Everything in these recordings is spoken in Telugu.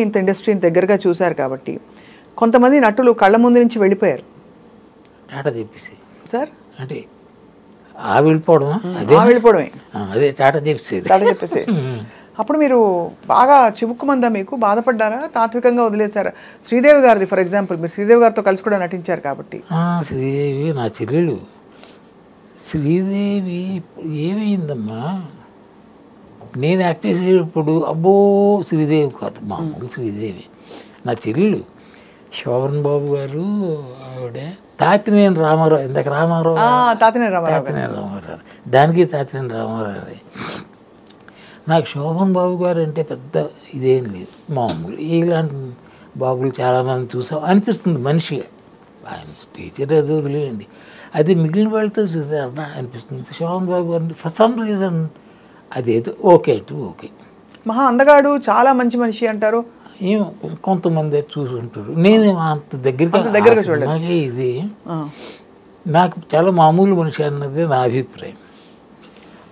ఇంత ఇండస్ట్రీని దగ్గరగా చూశారు కాబట్టి కొంతమంది నటులు కళ్ళ ముందు నుంచి వెళ్ళిపోయారు. టాటా చెప్పేసి సార్ అంటే వెళ్ళిపోవడం వెళ్ళిపోవడమే, అదే టాటా చెప్పేసేది. టాటా చెప్పేసి అప్పుడు మీరు బాగా చివుక్కుమందా, మీకు బాధపడ్డారా, తాత్వికంగా వదిలేశారా? శ్రీదేవి గారిది ఫర్ ఎగ్జాంపుల్, మీరు శ్రీదేవి గారితో కలిసి కూడా నటించారు కాబట్టి. శ్రీదేవి నా చెల్లెలు. శ్రీదేవి ఏమైందమ్మా, నేను యాక్ట్ చేసేటప్పుడు అబ్బో శ్రీదేవి కాదు, మామూలు శ్రీదేవి నా చెల్లెలు. శోభన్ బాబు గారు ఆవిడ తాతినేని రామారావు, ఇందాక రామారావు తాతినేని రామారావు, దానికి తాతినేని రామారావు. నాకు శోభన్ బాబు గారు అంటే పెద్ద ఇదేం లేదు, మామూలు ఇలాంటి బాబులు చాలామంది చూసాం అనిపిస్తుంది మనిషిగా. ఆయన టీచర్ అది వదిలేయండి, అది మిగిలిన వాళ్ళతో చూస్తే అబ్బా అనిపిస్తుంది. శోభన్ బాబు గారు ఫర్ సమ్ రీజన్ అదేదో ఓకే ఓకే, మహా అందగాడు, చాలా మంచి మనిషి అంటారు. ఏమో కొంతమంది చూసుంటారు, నేను అంత దగ్గరగా చూడలేదు. ఇది నాకు చాలా మామూలు మనిషి అన్నది నా అభిప్రాయం.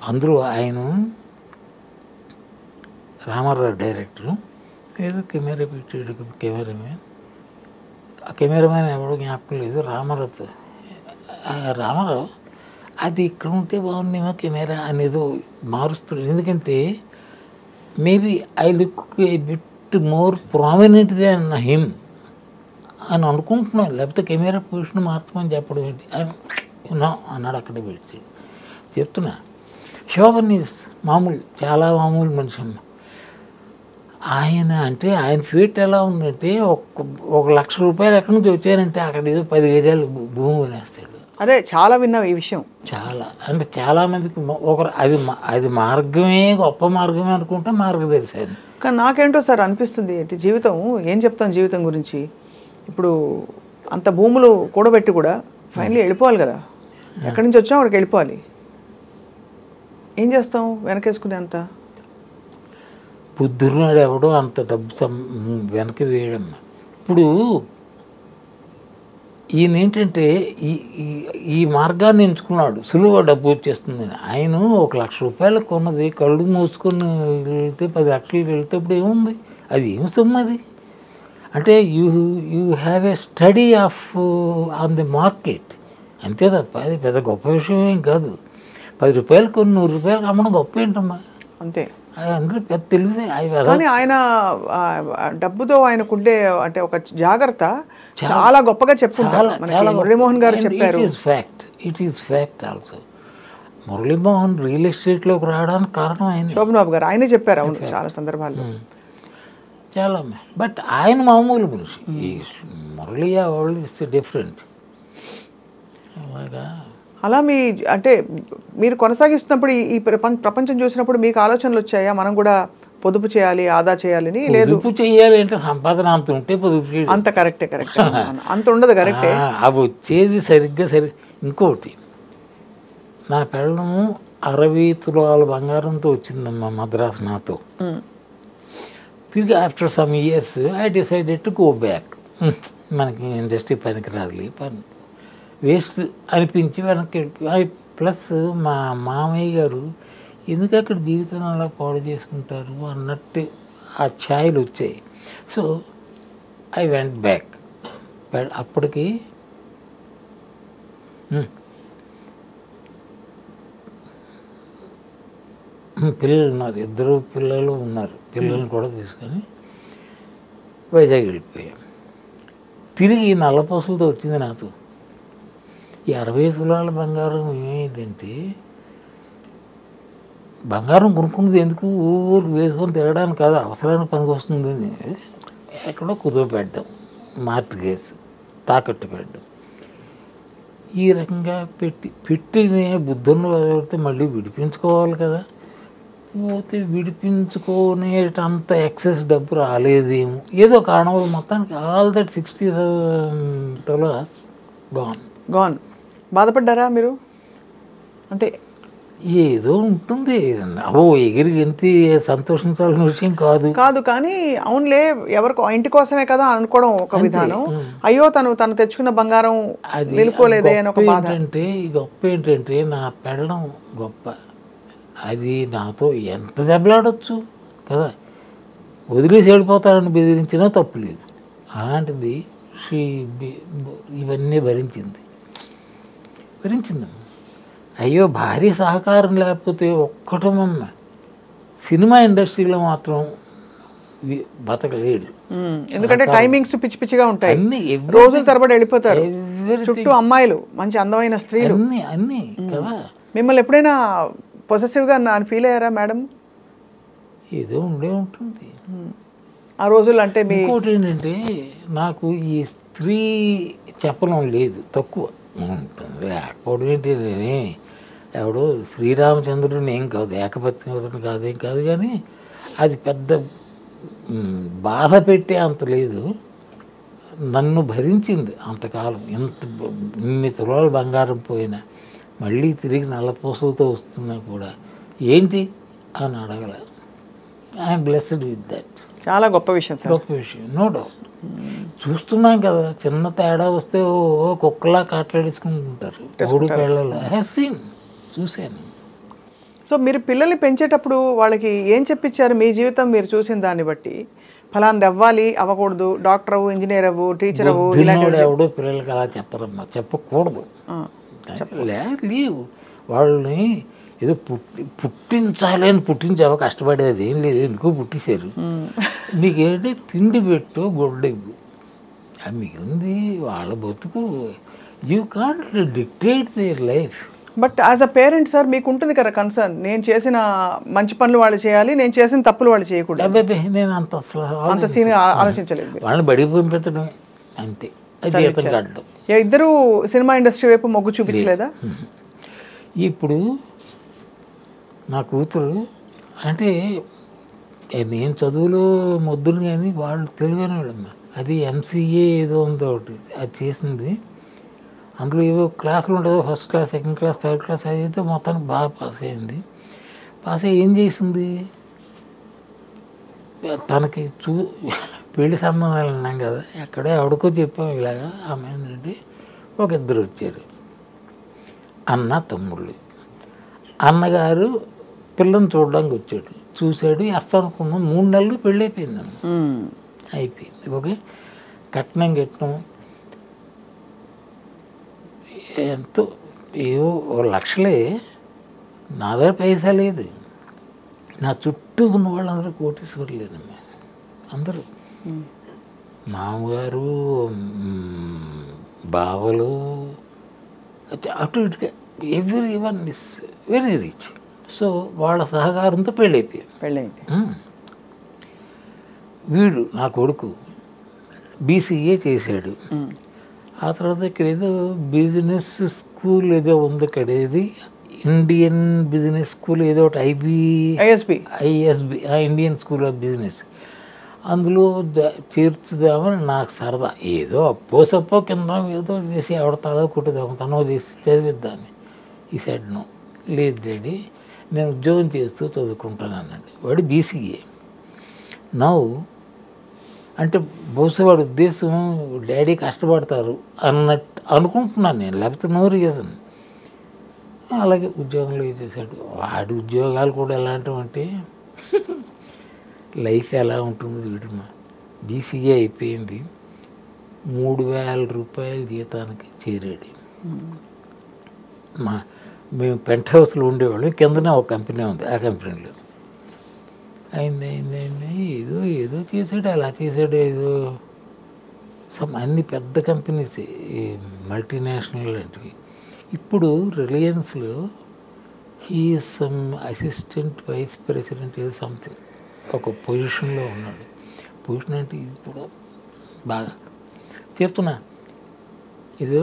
అందులో ఆయన రామారావు డైరెక్టరు, ఏదో కెమెరా పెట్టాడు, ఆ కెమెరామ్యాన్ ఎవడో జ్ఞాపకం లేదు, రామారావు అది ఇక్కడ ఉంటే బాగుండేమో కెమెరా అనేదో మారుస్తున్నాడు. ఎందుకంటే maybe I look A bit more prominent than him అని అనుకుంటున్నాను, లేకపోతే కెమెరా పొజిషన్ మార్చమని చెప్పడం ఏంటి అన్నాడు. అక్కడే పెట్టి చెప్తున్నా, శోభన్ ఈజ్ మామూలు, చాలా మామూలు మనిషి అమ్మ. ఆయన అంటే ఆయన ఫీట్ ఎలా ఉందంటే ఒక ₹1,00,000 ఎక్కడి నుంచి వచ్చారంటే అక్కడ ఏదో 10 గజాలు భూమి కొనేస్తాడు. అదే చాలా విన్నాం ఈ విషయం. చాలా అంటే చాలామందికి ఒకరు అది మార్గమే, గొప్ప మార్గమే అనుకుంటే మార్గదర్శనం. కానీ నాకేంటో సార్ అనిపిస్తుంది, జీవితం ఏం చెప్తాం జీవితం గురించి. ఇప్పుడు అంత భూములు కూడబెట్టి కూడా ఫైనలీ వెళ్ళిపోవాలి కదా, ఎక్కడి నుంచి వచ్చాం అక్కడికి వెళ్ళిపోవాలి. ఏం చేస్తాం వెనకేసుకునే అంత? బుద్ధున్నాడు ఎవడో అంత డబ్బు వెనక్కి వేయడమ్మా. ఇప్పుడు ఈయన ఏంటంటే ఈ మార్గాన్ని ఎంచుకున్నాడు, సులువుగా డబ్బు వచ్చేస్తుంది. ఆయన ₹1,00,000 కొన్నది కళ్ళు మూసుకొని వెళ్తే 10 లక్షలు వెళ్తే ఇప్పుడు ఏముంది, అది ఏమి సొమ్ము అది. అంటే you have a study of on the market అంతే తప్ప అది పెద్ద గొప్ప విషయం ఏం కాదు. ₹10 కొన్ని ₹100 అమ్మడం గొప్ప ఏంటమ్మా, అంతే. అందరూ పెద్ద తెలియదు. కానీ ఆయన డబ్బుతో ఆయనకుండే అంటే ఒక జాగ్రత్త చాలా గొప్పగా చెప్పుకుంటారు. మురళీమోహన్ గారు చెప్పారు. It is fact also. Muralimohan real ఎస్టేట్లోకి రావడానికి కారణం ఆయన, శోభన్ బాబు గారు ఆయనే చెప్పారు. అవును, చాలా సందర్భాల్లో చాలా. బట్ ఆయన మామూలు మనిషి, ఈ మురళీ వాళ్ళు ఇట్స్ డిఫరెంట్. అలాగా అలా మీ అంటే మీరు కొనసాగిస్తున్నప్పుడు ఈ ప్రపంచం చూసినప్పుడు మీకు ఆలోచనలు వచ్చాయా, మనం కూడా పొదుపు చేయాలి, ఆదా చేయాలని? లేదు, పొదుపు చేయాలి అంటే సంపాదన అంత ఉంటే పొదుపు చేయాలి, అంత కరెక్టే అంత ఉండదు, కరెక్టే. అవి వచ్చేది సరిగ్గా ఇంకోటి, నా పెళ్ళము 60 తులాల బంగారంతో వచ్చిందమ్మా మద్రాసు నాతో. తిరిగి after some years I decided to go back. మనకి ఇండస్ట్రీ పనికి రాదులే, పని వేస్ట్ అనిపించి వెనక్కి. ప్లస్ మా మామయ్య గారు ఎందుకు అక్కడ జీవితం అలా పాడు చేసుకుంటారు అన్నట్టు ఆ ఛాయలు వచ్చాయి. So I went back. అప్పటికి పిల్లలు ఉన్నారు, 2 పిల్లలు ఉన్నారు. పిల్లల్ని కూడా తీసుకొని వైజాగ్ వెళ్ళిపోయాం. తిరిగి నల్లపూసలతో వచ్చింది నాతో. ఈ 60 తులాల బంగారం ఏమైందంటే, బంగారం కొనుక్కున్నది ఎందుకు ఊరు వేసుకొని తిరగడానికి కాదు, అవసరానికి పనికి వస్తుంది అని ఎక్కడో కుదువ పెట్టడం, మార్టిగేజ్ తాకట్టు పెట్టడం. ఈ రకంగా పెట్టిన బుద్ధుని వదిలితే మళ్ళీ విడిపించుకోవాలి కదా. పోతే విడిపించుకునేటంత ఎక్సెస్ డబ్బు రాలేదేమో, ఏదో కారణం వల్ల మొత్తానికి ఆల్ దట్ 60,000 తులాస్ గాన్. బాధపడ్డారా మీరు? అంటే ఏదో ఉంటుంది, ఎగిరి ఎంత సంతోషించాల్సిన విషయం కాదు. కానీ అవునులే, ఎవరికో ఇంటి కోసమే కదా అనుకోవడం ఒక విధానం. అయ్యో తను తెచ్చుకున్న బంగారం వెళ్ళిపోలేదే అని ఒక బాధ. అంటే గొప్ప ఏంటంటే నా పెళ్ళడం గొప్ప, అది నాతో ఎంత దెబ్బలాడొచ్చు కదా. వదిలేసి వెళ్ళిపోతారని బెదిరించినా తప్పు లేదు. అలాంటిది ఇవన్నీ భరించిందమ్మ. అయ్యో భారీ సహకారం లేకపోతే ఒక్కటమమ్మ సినిమా ఇండస్ట్రీలో మాత్రం బతకలేడు. ఎందుకంటే టైమింగ్స్ పిచ్చి పిచ్చిగా ఉంటాయి, అన్ని రోజుల తరబడి వెళ్ళిపోతారు, చుట్టూ అమ్మాయిలు, మంచి అందమైన స్త్రీలు, అన్నీ కదా. మిమ్మల్ని ఎప్పుడైనా పొసెసివ్గా ఫీల్ అయ్యారా మేడం? ఏదో ఉండే ఉంటుంది ఆ రోజుల్లో. అంటే ఇంకోటి ఏంటంటే నాకు ఈ స్త్రీ చెప్పడం లేదు, తక్కువ లేకపోవడం ఏంటి. నేనే ఎవడో శ్రీరామచంద్రుడిని ఏం కాదు, ఏకపత్ని కాదేం కాదు, కానీ అది పెద్ద బాధ పెట్టే అంత లేదు. నన్ను భరించింది అంతకాలం. ఇన్ని తులాలు బంగారం పోయినా మళ్ళీ తిరిగి నల్లపూసలతో వస్తున్నా కూడా ఏంటి అని అడగల. I'm blessed with that. చాలా గొప్ప విషయం సార్. గొప్ప విషయం, నో డౌట్. చూస్తున్నాం కదా, చిన్న తేడా వస్తే ఓ కుక్కలా కాట్లాడేసుకుంటుంటారు మూడు పిల్లలు. ఐ హ్యావ్ సీన్, చూశాను. సో మీరు పిల్లల్ని పెంచేటప్పుడు వాళ్ళకి ఏం చెప్పించారు? మీ జీవితం మీరు చూసిన దాన్ని బట్టి ఫలాంది అవ్వాలి, అవ్వకూడదు, డాక్టర్ అవ్వు, ఇంజనీర్ అవ్వు, టీచర్ అవ్వు, ఇలాంటి ఎవడో పిల్లలకి అలా చెప్పరమ్మా, చెప్పకూడదు. లేవు వాళ్ళని ఏదో పుట్టించాలి అని పుట్టించావా, కష్టపడేది ఏం లేదు, ఎందుకో పుట్టించారు. నీకేంటి తిండి పెట్టు, గొడ్డెవ్వు, అది మిగిలింది వాళ్ళ బతుకు. You can't dictate their life. But as a parent sir మీకు ఉంటుంది కదా కన్సర్న్, నేను చేసిన మంచి పనులు వాళ్ళు చేయాలి, నేను చేసిన తప్పులు వాళ్ళు చేయకూడదు. అబ్బాయి నేను అంత సీన్ ఆలోచించలేదు. వాళ్ళని బడికి పంపించడమే అంతే. అది కట్టడం. ఇద్దరు సినిమా ఇండస్ట్రీ వైపు మొగ్గు చూపించలేదా? ఇప్పుడు నా కూతురు అంటే నేను చదువులో మొద్దులు, కానీ వాళ్ళు తెలివైన వాళ్ళమ్మ. అది ఎంసీఏ ఏదో ఉందో ఒకటి అది చేసింది. అందులో ఏవో క్లాసులు ఉండేదో, first class, second class, third class, అది అయితే మొత్తానికి బాగా పాస్ అయింది. పాస్ అయ్యి ఏం చేసింది, తనకి పెళ్లి సంబంధాలు ఉన్నాం కదా, ఎక్కడో ఎవడికో చెప్పాం ఇలాగా ఆమె ఏంటంటే ఒక ఇద్దరు వచ్చారు, అన్న తమ్ముళ్ళు. అన్నగారు పిల్లని చూడడానికి వచ్చాడు, చూశాడు, వేస్తాను అనుకున్నాం. 3 నెలలు పెళ్ళి అయిపోయిందమ్మ. అయిపోయింది. ఓకే, కట్నం ఎంతో ఏవో 1 లక్షలే. నా దగ్గర పైసా లేదు. నా చుట్టూ ఉన్న వాళ్ళందరూ కోటీశ్వరులు లేదమ్మా. అందరూ మామగారు, బావలు, అటు ఇటుగా every one is very rich. So వాళ్ళ సహకారంతో పెళ్ళైపోయింది. వీడు నా కొడుకు బీసీఏ చేశాడు. ఆ తర్వాత ఇక్కడ ఏదో బిజినెస్ స్కూల్ ఏదో ఉంది, ఇక్కడ ఏది ఇండియన్ బిజినెస్ స్కూల్ ఏదో ఒకటి, ISB Indian school of business. అందులో చేర్చుదామని నాకు సరదా. ఏదో అప్పో కింద ఏదో చేసి ఎవడ తల కొట్టుదాము, తనో చేసి చదివిద్దాన్ని. ఈ సైడ్ నో, లేదు డాడీ నేను ఉద్యోగం చేస్తూ చదువుకుంటాను అన్నాడు. వాడు బీసీఏ. నవ్వు అంటే బహుశా వాడి ఉద్దేశం డాడీ కష్టపడతారు అన్నట్టు అనుకుంటున్నాను నేను, లేకపోతే నో రీజన్. అలాగే ఉద్యోగంలో చేశాడు. వాడి ఉద్యోగాలు కూడా ఎలాంటివంటే లైఫ్ ఎలా ఉంటుంది చూడమ్మా. బీసీఏ అయిపోయింది, 3,000 రూపాయల జీతానికి చేరాడు. మేము పెంట్ హౌస్లో ఉండేవాళ్ళం, కిందనే ఒక కంపెనీ ఉంది, ఆ కంపెనీలో అయింది ఏదో చేశాడు, అలా చేశాడు. ఏదో అన్ని పెద్ద కంపెనీస్, మల్టీనేషనల్ లాంటివి. ఇప్పుడు రిలయన్స్లో he some assistant vice president ఏదో సంథింగ్ ఒక పొజిషన్లో ఉన్నాడు. పొజిషన్ అంటే ఇప్పుడు బాగా చెప్తున్నా, ఏదో